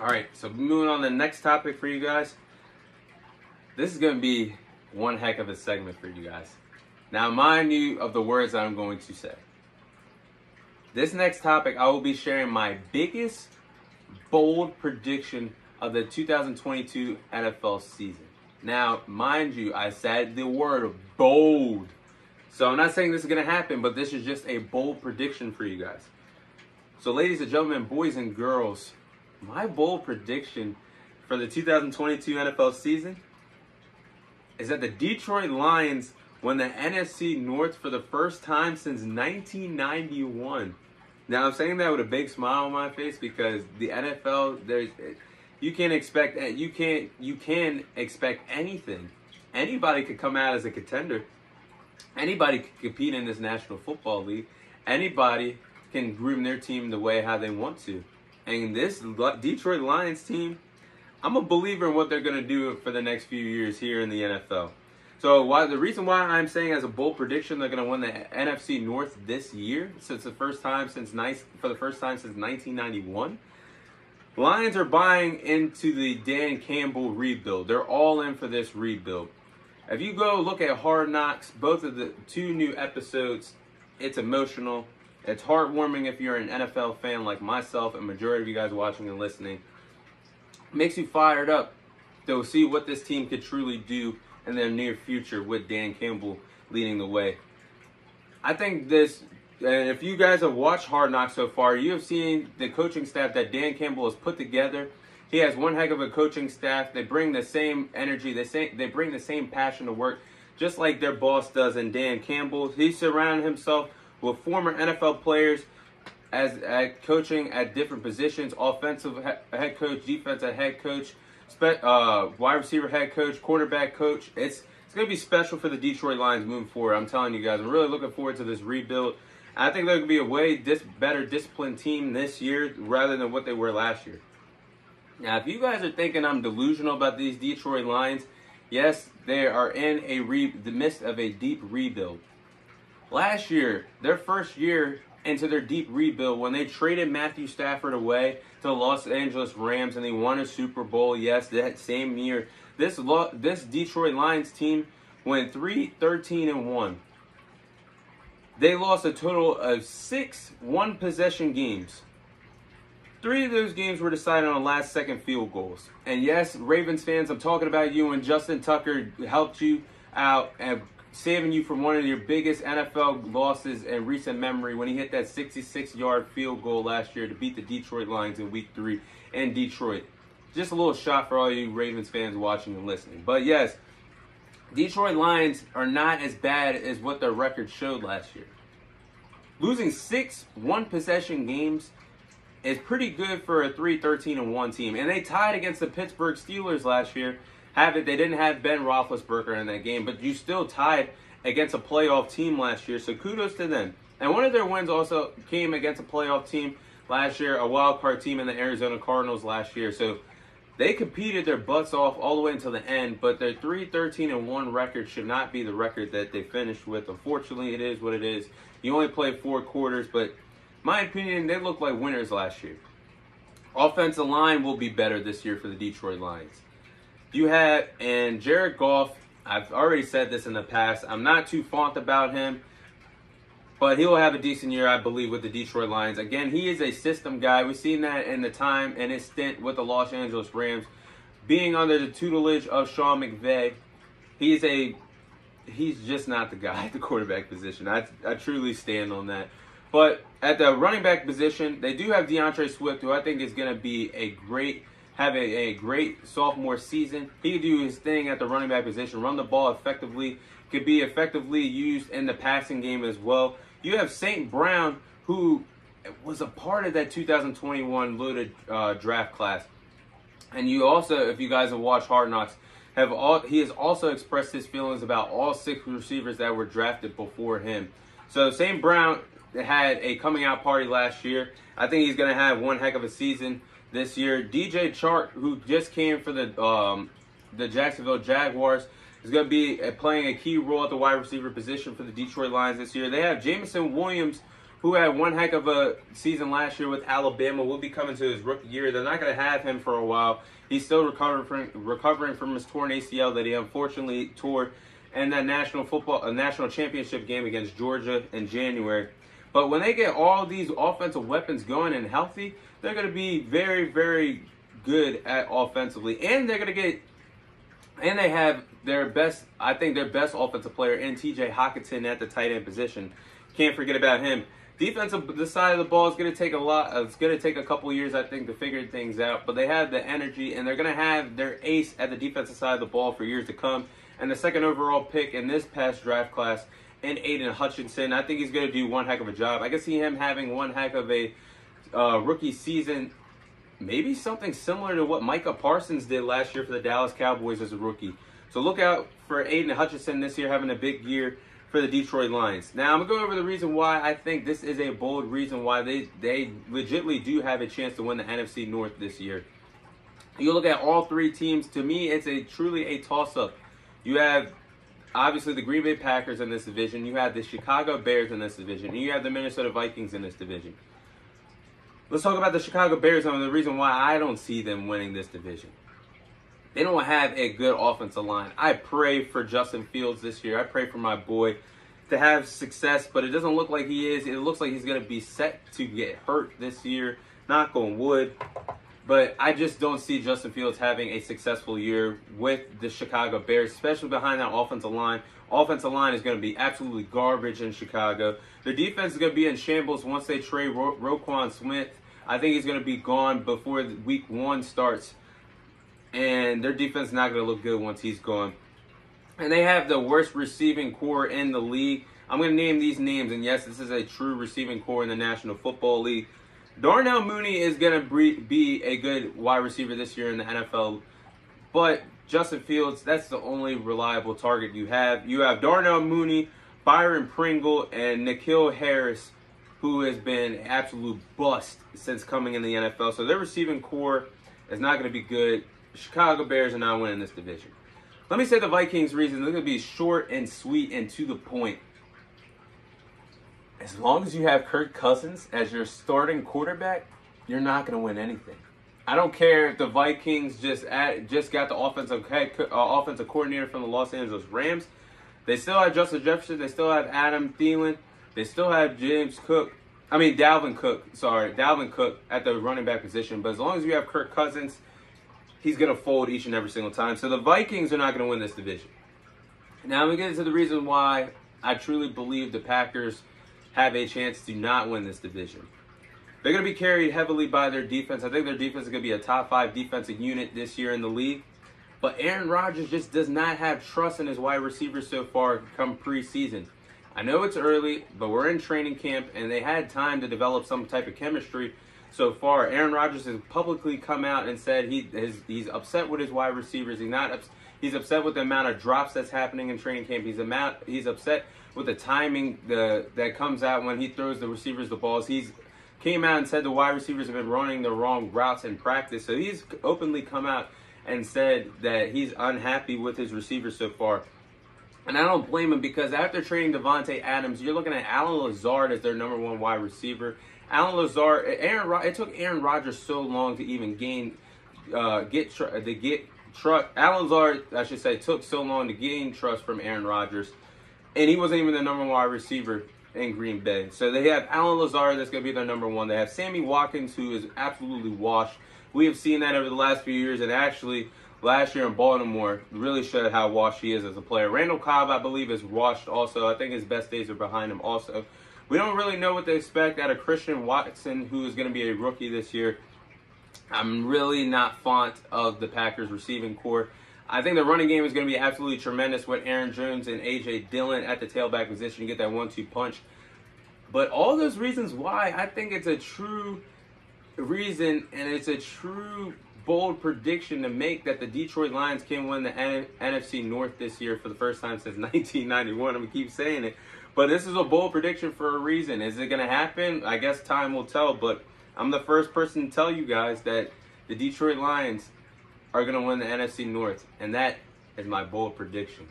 All right, so moving on to the next topic for you guys. This is going to be one heck of a segment for you guys. Now, mind you of the words that I'm going to say. This next topic, I will be sharing my biggest bold prediction of the 2022 NFL season. Now, mind you, I said the word bold. So I'm not saying this is going to happen, but this is just a bold prediction for you guys. So ladies and gentlemen, boys and girls, my bold prediction for the 2022 NFL season is that the Detroit Lions win the NFC North for the first time since 1991. Now I'm saying that with a big smile on my face because the NFL, you can expect anything. Anybody could come out as a contender. Anybody can compete in this National Football League. Anybody can groom their team the way how they want to. And this Detroit Lions team, I'm a believer in what they're going to do for the next few years here in the NFL. So the reason why I'm saying as a bold prediction they're going to win the NFC North this year, since for the first time since 1991, Lions are buying into the Dan Campbell rebuild. They're all in for this rebuild. If you go look at Hard Knocks, both of the 2 new episodes, it's emotional. It's heartwarming if you're an NFL fan like myself and majority of you guys watching and listening. It makes you fired up to see what this team could truly do in their near future with Dan Campbell leading the way. I think this, and if you guys have watched Hard Knocks so far, you have seen the coaching staff that Dan Campbell has put together. He has one heck of a coaching staff. They bring the same energy. They bring the same passion to work, just like their boss does in Dan Campbell. He surrounded himself with former NFL players at coaching at different positions: offensive head coach, defensive head coach, wide receiver head coach, quarterback coach. It's going to be special for the Detroit Lions moving forward. I'm telling you guys, I'm really looking forward to this rebuild. I think they're going to be a way better disciplined team this year rather than what they were last year. Now, if you guys are thinking I'm delusional about these Detroit Lions, yes, they are in the midst of a deep rebuild. Last year, their first year into their deep rebuild, when they traded Matthew Stafford away to the Los Angeles Rams and they won a Super Bowl, yes, that same year, this Detroit Lions team went 3-13-1. They lost a total of 6 one-possession games. 3 of those games were decided on last-second field goals. And yes, Ravens fans, I'm talking about you, and Justin Tucker helped you out and saving you from one of your biggest NFL losses in recent memory when he hit that 66-yard field goal last year to beat the Detroit Lions in Week 3 in Detroit. Just a little shot for all you Ravens fans watching and listening. But yes, Detroit Lions are not as bad as what their record showed last year. Losing 6 one-possession games is pretty good for a 3-13-1 team. And they tied against the Pittsburgh Steelers last year. They didn't have Ben Roethlisberger in that game, but you still tied against a playoff team last year, so kudos to them. And one of their wins also came against a playoff team last year, a wild card team in the Arizona Cardinals last year. So they competed their butts off all the way until the end, but their 3-13-1 record should not be the record that they finished with. Unfortunately, it is what it is. You only played 4 quarters, but in my opinion, they looked like winners last year. Offensive line will be better this year for the Detroit Lions. And Jared Goff, I've already said this in the past, I'm not too fond about him, but he'll have a decent year, I believe, with the Detroit Lions. Again, he is a system guy. We've seen that in the time and his stint with the Los Angeles Rams. Being under the tutelage of Sean McVay, he's just not the guy at the quarterback position. I truly stand on that. But at the running back position, they do have DeAndre Swift, who I think is going to be a great sophomore season. He could do his thing at the running back position, run the ball effectively, could be effectively used in the passing game as well. You have St. Brown, who was a part of that 2021 loaded draft class. And you also, if you guys have watched Hard Knocks, he has also expressed his feelings about all 6 receivers that were drafted before him. So St. Brown had a coming out party last year. I think he's going to have one heck of a season this year. DJ Chark, who just came for the Jacksonville Jaguars, is going to be playing a key role at the wide receiver position for the Detroit Lions this year. They have Jameson Williams, who had one heck of a season last year with Alabama, will be coming to his rookie year. They're not going to have him for a while. He's still recovering from his torn ACL that he unfortunately tore in that national championship game against Georgia in January. But when they get all these offensive weapons going and healthy, they're going to be very, very good at offensively. And they're going to get, and they have their best offensive player in TJ Hockenson at the tight end position. Can't forget about him. Defensive, the side of the ball is going to take it's going to take a couple years, I think, to figure things out. But they have the energy, and they're going to have their ace at the defensive side of the ball for years to come. And the second overall pick in this past draft class, in Aiden Hutchinson, I think he's going to do one heck of a job. I can see him having one heck of a rookie season, maybe something similar to what Micah Parsons did last year for the Dallas Cowboys as a rookie. So look out for Aiden Hutchinson this year having a big year for the Detroit Lions. Now, I'm going to go over the reason why I think this is a bold reason why they legitimately do have a chance to win the NFC North this year. You look at all three teams, to me, it's truly a toss-up. You have, obviously, the Green Bay Packers in this division. You have the Chicago Bears in this division. And you have the Minnesota Vikings in this division. Let's talk about the Chicago Bears and the reason why I don't see them winning this division. They don't have a good offensive line. I pray for Justin Fields this year. I pray for my boy to have success, but it doesn't look like he is. It looks like he's going to be set to get hurt this year. Knock on wood. But I just don't see Justin Fields having a successful year with the Chicago Bears, especially behind that offensive line. Offensive line is going to be absolutely garbage in Chicago. Their defense is going to be in shambles once they trade Roquan Smith. I think he's going to be gone before week 1 starts. And their defense is not going to look good once he's gone. And they have the worst receiving core in the league. I'm going to name these names. And yes, this is a true receiving core in the National Football League. Darnell Mooney is going to be a good wide receiver this year in the NFL. But Justin Fields, that's the only reliable target you have. You have Darnell Mooney, Byron Pringle, and N'Keal Harris, who has been an absolute bust since coming in the NFL. So their receiving core is not going to be good. Chicago Bears are not winning this division. Let me say the Vikings' reason. They're going to be short and sweet and to the point. As long as you have Kirk Cousins as your starting quarterback, you're not going to win anything. I don't care if the Vikings just got the offensive coordinator from the Los Angeles Rams. They still have Justin Jefferson. They still have Adam Thielen. They still have Dalvin Cook at the running back position. But as long as you have Kirk Cousins, he's going to fold each and every single time. So the Vikings are not going to win this division. Now I'm going to get into the reason why I truly believe the Packers have a chance to not win this division. They're going to be carried heavily by their defense. I think their defense is going to be a top 5 defensive unit this year in the league. But Aaron Rodgers just does not have trust in his wide receivers so far come preseason. I know it's early, but we're in training camp, and they had time to develop some type of chemistry. So far, Aaron Rodgers has publicly come out and said he's upset with his wide receivers. He's upset with the amount of drops that's happening in training camp. He's upset with the timing that comes out when he throws the receivers the balls. He's came out and said the wide receivers have been running the wrong routes in practice. So he's openly come out and said that he's unhappy with his receivers so far. And I don't blame him, because after trading Devontae Adams, you're looking at Allen Lazard as their number 1 wide receiver. Alan Lazard, it took Aaron Rodgers so long to even trust. Alan Lazard, I should say, took so long to gain trust from Aaron Rodgers, and he wasn't even the number 1 wide receiver in Green Bay. So they have Alan Lazard, that's going to be their number 1. They have Sammy Watkins, who is absolutely washed. We have seen that over the last few years, and actually last year in Baltimore really showed how washed he is as a player. Randall Cobb, I believe, is washed also. I think his best days are behind him also. We don't really know what to expect out of Christian Watson, who is going to be a rookie this year. I'm really not fond of the Packers receiving core. I think the running game is going to be absolutely tremendous with Aaron Jones and A.J. Dillon at the tailback position to get that 1-2 punch. But all those reasons why, I think it's a true reason, and it's a true bold prediction to make that the Detroit Lions can win the NFC North this year for the first time since 1991. I'm going to keep saying it. But this is a bold prediction for a reason. Is it going to happen? I guess time will tell. But I'm the first person to tell you guys that the Detroit Lions are going to win the NFC North. And that is my bold prediction.